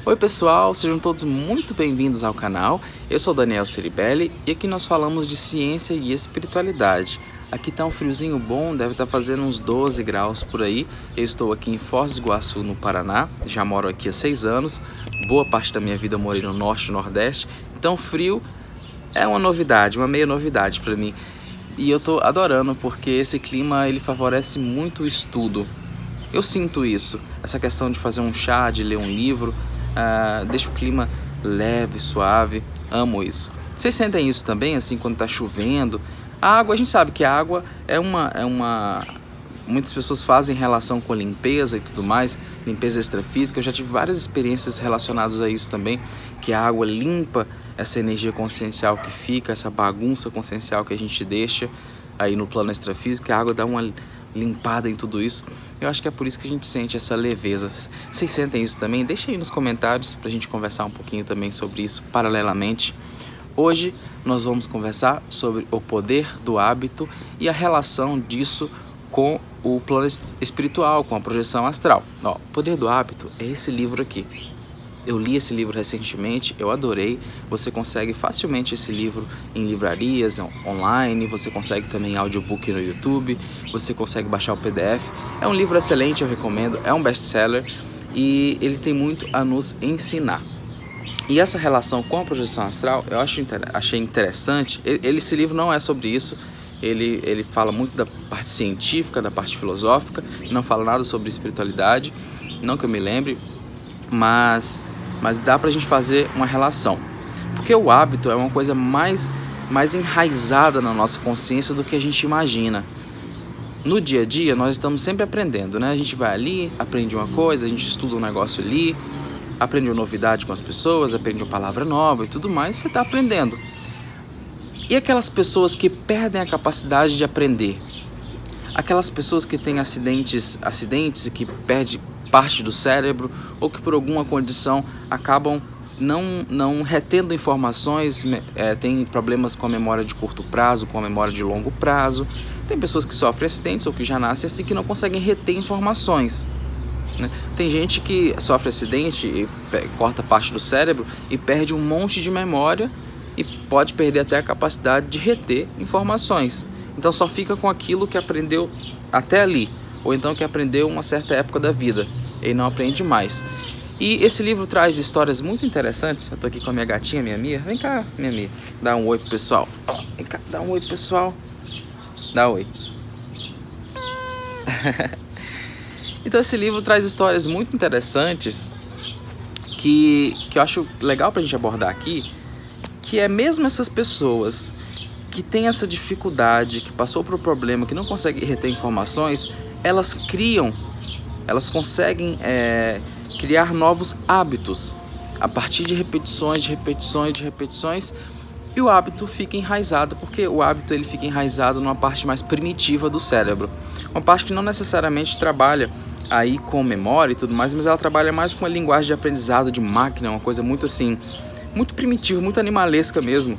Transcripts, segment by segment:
Oi pessoal, sejam todos muito bem-vindos ao canal. Eu sou Daniel Ceribelli e aqui nós falamos de ciência e espiritualidade. Aqui tá um friozinho bom, deve estar fazendo uns 12 graus por aí. Eu estou aqui em Foz do Iguaçu, no Paraná, já moro aqui há 6 anos. Boa parte da minha vida eu morei no Norte e Nordeste, então frio é uma novidade, uma meia novidade para mim. E eu tô adorando porque esse clima ele favorece muito o estudo. Eu sinto isso, essa questão de fazer um chá, de ler um livro, deixa o clima leve, suave, amo isso. Vocês sentem isso também, assim, quando tá chovendo? A água, a gente sabe que a água muitas pessoas fazem relação com limpeza e tudo mais, limpeza extrafísica. Eu já tive várias experiências relacionadas a isso também, que a água limpa essa energia consciencial que fica, essa bagunça consciencial que a gente deixa aí no plano extrafísico, a água dá uma limpada em tudo isso. Eu acho que é por isso que a gente sente essa leveza. Vocês sentem isso também? Deixa aí nos comentários pra gente conversar um pouquinho também sobre isso paralelamente. Hoje nós vamos conversar sobre o poder do hábito e a relação disso com o plano espiritual, com a projeção astral. Ó, o poder do hábito é esse livro aqui. Eu li esse livro recentemente, eu adorei. Você consegue facilmente esse livro em livrarias, online, você consegue também em audiobook no YouTube, você consegue baixar o PDF. É um livro excelente, eu recomendo, é um best-seller e ele tem muito a nos ensinar. E essa relação com a projeção astral, eu achei interessante. Esse livro não é sobre isso, ele fala muito da parte científica, da parte filosófica, não fala nada sobre espiritualidade, não que eu me lembre, mas dá pra gente fazer uma relação. Porque o hábito é uma coisa mais enraizada na nossa consciência do que a gente imagina. No dia a dia, nós estamos sempre aprendendo, né? A gente vai ali, aprende uma coisa, a gente estuda um negócio ali, aprende uma novidade com as pessoas, aprende uma palavra nova e tudo mais, você está aprendendo. E aquelas pessoas que perdem a capacidade de aprender? Aquelas pessoas que têm acidentes e que perdem parte do cérebro ou que por alguma condição acabam não retendo informações, tem problemas com a memória de curto prazo, com a memória de longo prazo. Tem pessoas que sofrem acidentes ou que já nascem assim que não conseguem reter informações, né? Tem gente que sofre acidente e corta parte do cérebro e perde um monte de memória e pode perder até a capacidade de reter informações. Então só fica com aquilo que aprendeu até ali, ou então que aprendeu uma certa época da vida e não aprende mais. E esse livro traz histórias muito interessantes. Eu tô aqui com a minha gatinha, minha Mia. Vem cá, minha Mia. Dá um oi pro pessoal. Vem cá, dá um oi pro pessoal. Dá um oi. Então esse livro traz histórias muito interessantes que eu acho legal pra gente abordar aqui, que é mesmo essas pessoas que têm essa dificuldade, que passou por um problema, que não conseguem reter informações, elas conseguem criar novos hábitos a partir de repetições, e o hábito fica enraizado, porque o hábito ele fica enraizado numa parte mais primitiva do cérebro, uma parte que não necessariamente trabalha aí com memória e tudo mais, mas ela trabalha mais com a linguagem de aprendizado de máquina, uma coisa muito assim, muito primitiva, muito animalesca mesmo,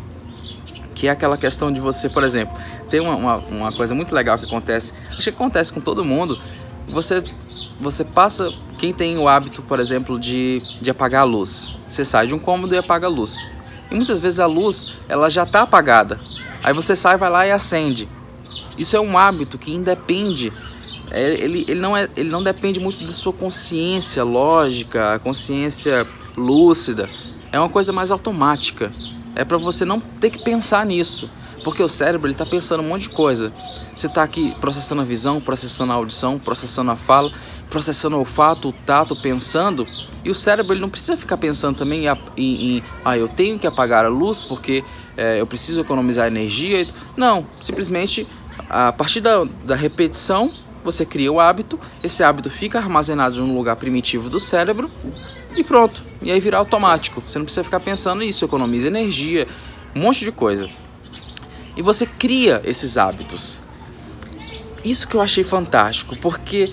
que é aquela questão de você, por exemplo, tem uma coisa muito legal que acontece, acho que acontece com todo mundo. Você passa, quem tem o hábito, por exemplo, de apagar a luz, você sai de um cômodo e apaga a luz, e muitas vezes a luz ela já está apagada, aí você sai, vai lá e acende. Isso é um hábito que independe, ele não depende muito da sua consciência lógica, a consciência lúcida, é uma coisa mais automática, é para você não ter que pensar nisso. Porque o cérebro está pensando um monte de coisa. Você está aqui processando a visão, processando a audição, processando a fala, processando o olfato, o tato, pensando. E o cérebro ele não precisa ficar pensando também eu tenho que apagar a luz porque eu preciso economizar energia. Não, simplesmente a partir da repetição você cria o hábito. Esse hábito fica armazenado num lugar primitivo do cérebro e pronto. E aí vira automático. Você não precisa ficar pensando nisso, economiza energia, um monte de coisa. E você cria esses hábitos. Isso que eu achei fantástico, porque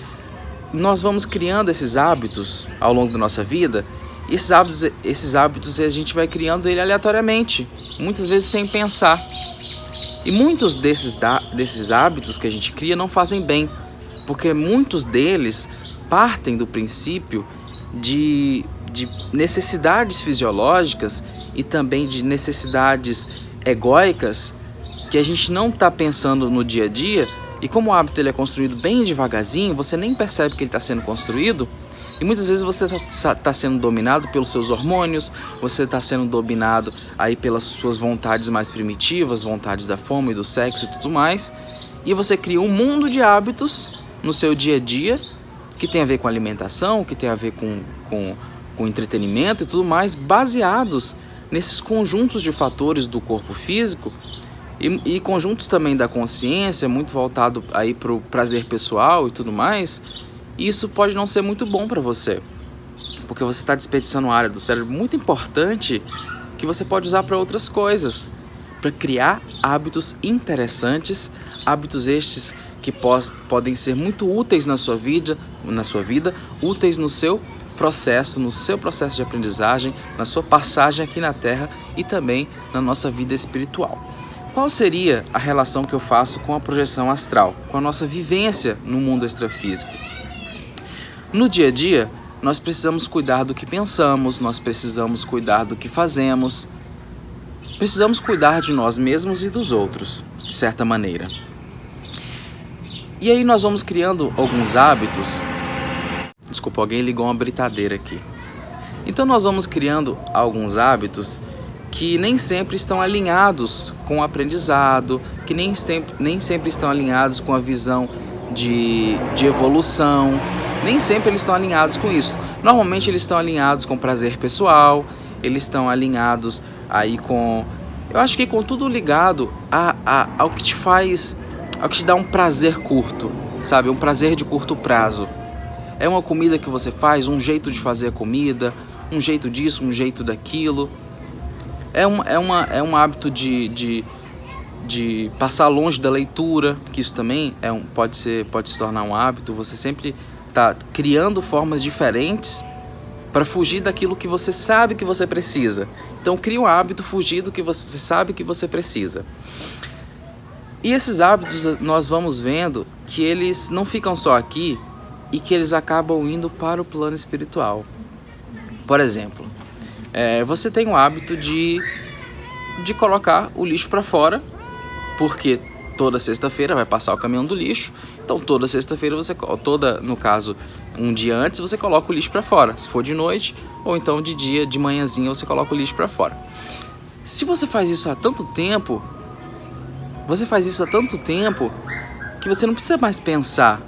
nós vamos criando esses hábitos ao longo da nossa vida. E esses hábitos a gente vai criando ele aleatoriamente, muitas vezes sem pensar. E muitos desses hábitos que a gente cria não fazem bem, porque muitos deles partem do princípio de de necessidades fisiológicas e também de necessidades egóicas que a gente não está pensando no dia a dia, e como o hábito ele é construído bem devagarzinho, você nem percebe que ele está sendo construído, e muitas vezes você está sendo dominado pelos seus hormônios, você está sendo dominado aí pelas suas vontades mais primitivas, vontades da fome, do sexo e tudo mais, e você cria um mundo de hábitos no seu dia a dia, que tem a ver com alimentação, que tem a ver com entretenimento e tudo mais, baseados nesses conjuntos de fatores do corpo físico e conjuntos também da consciência, muito voltado aí para o prazer pessoal e tudo mais. E isso pode não ser muito bom para você, porque você está desperdiçando uma área do cérebro muito importante que você pode usar para outras coisas, para criar hábitos interessantes, hábitos estes que podem ser muito úteis na sua vida, úteis no seu processo de aprendizagem, na sua passagem aqui na Terra e também na nossa vida espiritual. Qual seria a relação que eu faço com a projeção astral, com a nossa vivência no mundo extrafísico? No dia a dia, nós precisamos cuidar do que pensamos, nós precisamos cuidar do que fazemos, precisamos cuidar de nós mesmos e dos outros, de certa maneira. E aí nós vamos criando alguns hábitos. Desculpa, alguém ligou uma britadeira aqui. Então nós vamos criando alguns hábitos que nem sempre estão alinhados com o aprendizado, que nem sempre estão alinhados com a visão de evolução, nem sempre eles estão alinhados com isso. Normalmente eles estão alinhados com prazer pessoal, eles estão alinhados aí com... Eu acho que com tudo ligado ao que te faz... ao que te dá um prazer curto, sabe? Um prazer de curto prazo. É uma comida que você faz, um jeito de fazer a comida, um jeito disso, um jeito daquilo. É um hábito de passar longe da leitura, que isso também pode se tornar um hábito. Você sempre está criando formas diferentes para fugir daquilo que você sabe que você precisa. Então cria um hábito fugir do que você sabe que você precisa. E esses hábitos nós vamos vendo que eles não ficam só aqui e que eles acabam indo para o plano espiritual. Por exemplo, você tem o hábito de colocar o lixo para fora, porque toda sexta-feira vai passar o caminhão do lixo. Então toda sexta-feira no caso, um dia antes você coloca o lixo para fora. Se for de noite ou então de manhãzinha você coloca o lixo para fora. Se você faz isso há tanto tempo, que você não precisa mais pensar,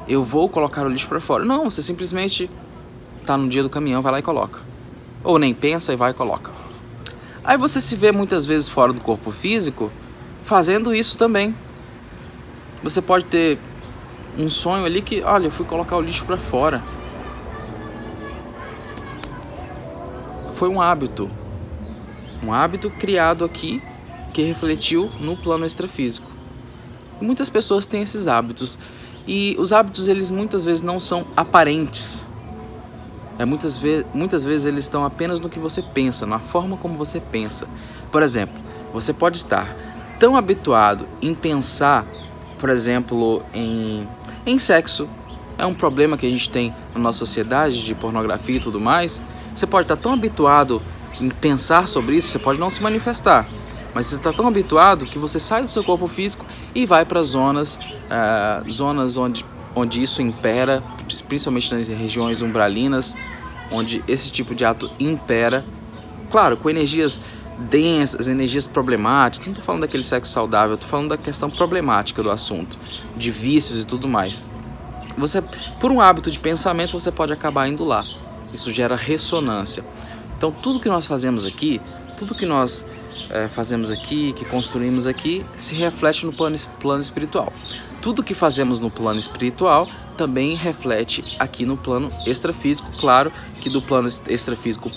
eu vou colocar o lixo para fora. Não, você simplesmente tá no dia do caminhão, vai lá e coloca. Ou nem pensa e vai e coloca. Aí você se vê muitas vezes fora do corpo físico fazendo isso também. Você pode ter um sonho ali que, olha, eu fui colocar o lixo para fora. Foi um hábito criado aqui que refletiu no plano extrafísico. E muitas pessoas têm esses hábitos. E os hábitos, eles muitas vezes não são aparentes. Muitas vezes eles estão apenas no que você pensa, na forma como você pensa. Por exemplo, você pode estar tão habituado em pensar, por exemplo, em sexo. É um problema que a gente tem na nossa sociedade, de pornografia e tudo mais. Você pode estar tão habituado em pensar sobre isso, você pode não se manifestar. Mas você está tão habituado que você sai do seu corpo físico e vai para zonas onde isso impera, principalmente nas regiões umbralinas, onde esse tipo de ato impera. Claro, com energias densas, energias problemáticas. Não estou falando daquele sexo saudável, estou falando da questão problemática do assunto, de vícios e tudo mais. Você, por um hábito de pensamento, você pode acabar indo lá. Isso gera ressonância. Então tudo que nós fazemos aqui, que construímos aqui, se reflete no plano espiritual. Tudo que fazemos no plano espiritual também reflete aqui no plano extrafísico. Claro que do plano extrafísico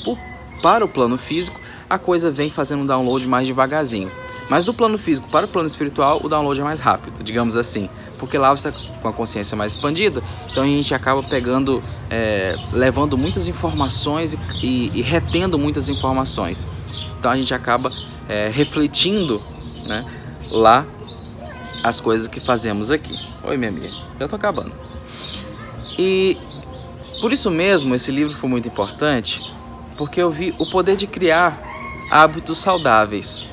para o plano físico, a coisa vem fazendo um download mais devagarzinho. Mas do plano físico para o plano espiritual, o download é mais rápido, digamos assim. Porque lá você está com a consciência mais expandida, então a gente acaba levando muitas informações e retendo muitas informações. Então a gente acaba refletindo, né, lá as coisas que fazemos aqui. Oi, minha amiga, já tô acabando. E Por isso mesmo, esse livro foi muito importante, porque eu vi o poder de criar hábitos saudáveis.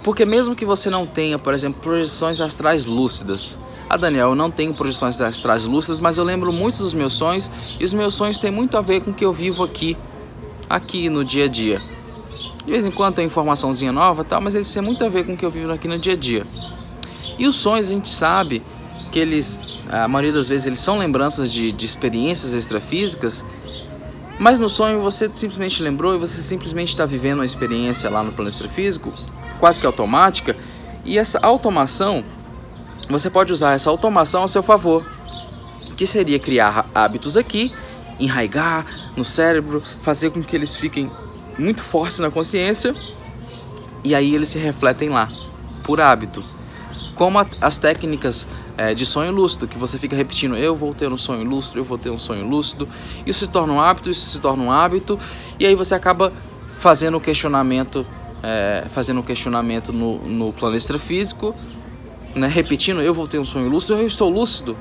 Porque mesmo que você não tenha, por exemplo, projeções astrais lúcidas, Daniel, eu não tenho projeções astrais lúcidas, mas eu lembro muito dos meus sonhos, e os meus sonhos têm muito a ver com o que eu vivo aqui no dia a dia. De vez em quando tem informaçãozinha nova, tal, mas eles têm muito a ver com o que eu vivo aqui no dia a dia. E os sonhos, a gente sabe que a maioria das vezes, eles são lembranças de experiências extrafísicas, mas no sonho você simplesmente lembrou e você simplesmente está vivendo uma experiência lá no plano extrafísico, quase que automática, e essa automação, você pode usar essa automação a seu favor, que seria criar hábitos aqui, enraigar no cérebro, fazer com que eles fiquem muito fortes na consciência, e aí eles se refletem lá, por hábito. Como as técnicas de sonho lúcido, que você fica repetindo, eu vou ter um sonho lúcido, eu vou ter um sonho lúcido, isso se torna um hábito, e aí você acaba fazendo o questionamento, no plano extrafísico, né, repetindo, eu vou ter um sonho lúcido, eu estou lúcido.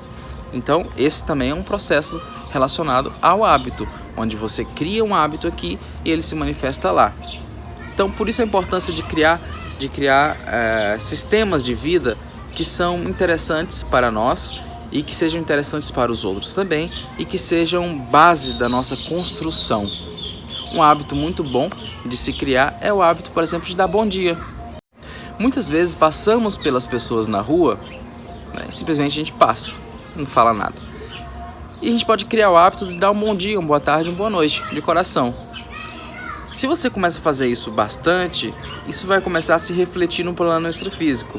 Então esse também é um processo relacionado ao hábito, onde você cria um hábito aqui e ele se manifesta lá. Então por isso a importância de criar sistemas de vida que são interessantes para nós e que sejam interessantes para os outros também, e que sejam base da nossa construção. Um hábito muito bom de se criar é o hábito, por exemplo, de dar bom dia. Muitas vezes passamos pelas pessoas na rua, né, simplesmente a gente passa, não fala nada. E a gente pode criar o hábito de dar um bom dia, uma boa tarde, uma boa noite, de coração. Se você começa a fazer isso bastante, isso vai começar a se refletir no plano extrafísico.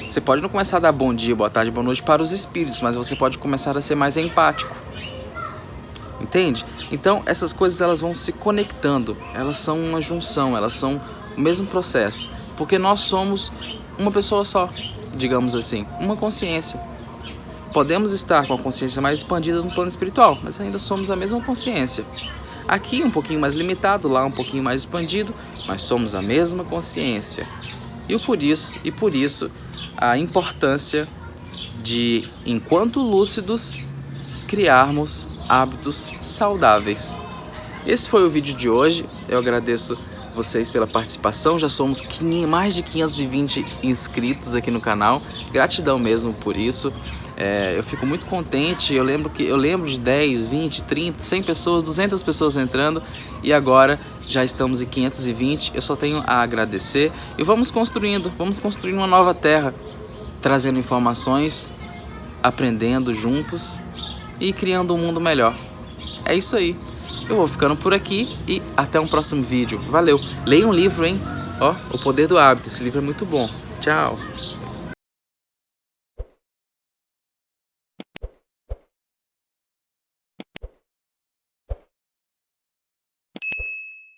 Você pode não começar a dar bom dia, boa tarde, boa noite para os espíritos, mas você pode começar a ser mais empático. Entende? Então essas coisas, elas vão se conectando, elas são uma junção, elas são o mesmo processo. Porque nós somos uma pessoa só, digamos assim, uma consciência. Podemos estar com a consciência mais expandida no plano espiritual, mas ainda somos a mesma consciência. Aqui um pouquinho mais limitado, lá um pouquinho mais expandido, mas somos a mesma consciência. E por isso a importância de, enquanto lúcidos, criarmos hábitos saudáveis. Esse foi o vídeo de hoje. Eu agradeço vocês pela participação. Já somos mais de 520 inscritos aqui no canal. Gratidão mesmo por isso. Eu fico muito contente. Eu lembro de 10, 20, 30, 100 pessoas, 200 pessoas entrando, e agora já estamos em 520. Eu só tenho a agradecer, e vamos construindo uma nova terra, trazendo informações, aprendendo juntos e criando um mundo melhor. É isso aí. Eu vou ficando por aqui e até um próximo vídeo. Valeu! Leia um livro, hein? O Poder do Hábito. Esse livro é muito bom. Tchau!